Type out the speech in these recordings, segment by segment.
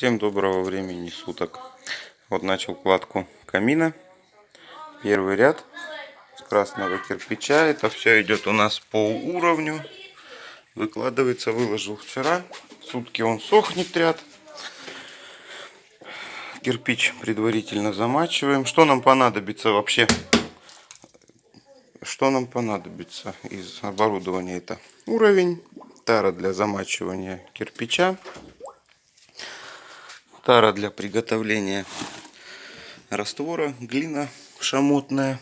Всем доброго времени суток. Вот начал кладку камина. Первый ряд с красного кирпича. Это все идет у нас по уровню. Выкладывается, выложил вчера. Сутки он сохнет ряд. Кирпич предварительно замачиваем. Что нам понадобится вообще? Что нам понадобится из оборудования? Это уровень, тара для замачивания кирпича, тара для приготовления раствора, глина шамотная.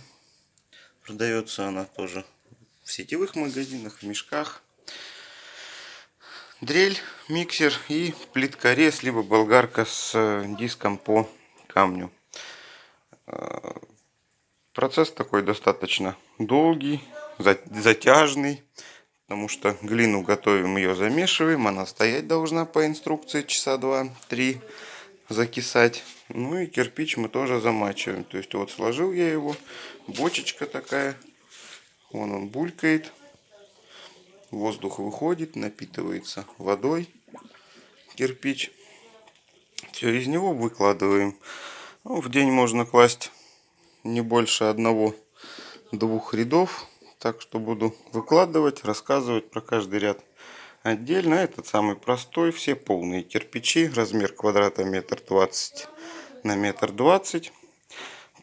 Продается она тоже в сетевых магазинах, в мешках. Дрель, миксер и плиткорез, либо болгарка с диском по камню. Процесс такой достаточно долгий, затяжный, потому что глину готовим, ее замешиваем, она стоять должна по инструкции часа 2-3 закисать. Ну и кирпич мы тоже замачиваем. То есть вот сложил я его, бочечка такая, вон он булькает, воздух выходит, напитывается водой кирпич. Все, из него выкладываем. Ну, в день можно класть не больше 1-2 рядов. Так что буду выкладывать, рассказывать про каждый ряд отдельно. Этот самый простой, все полные кирпичи, размер квадрата 1,20 на 1,20 м.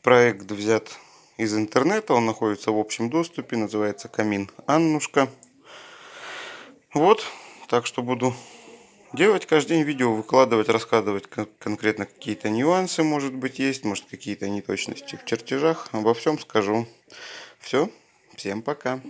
Проект взят из интернета, он находится в общем доступе, называется камин Аннушка. Вот, так что буду делать каждый день видео, выкладывать, рассказывать конкретно какие-то нюансы, может быть, есть, может, какие-то неточности в чертежах. Обо всем скажу. Все, всем пока.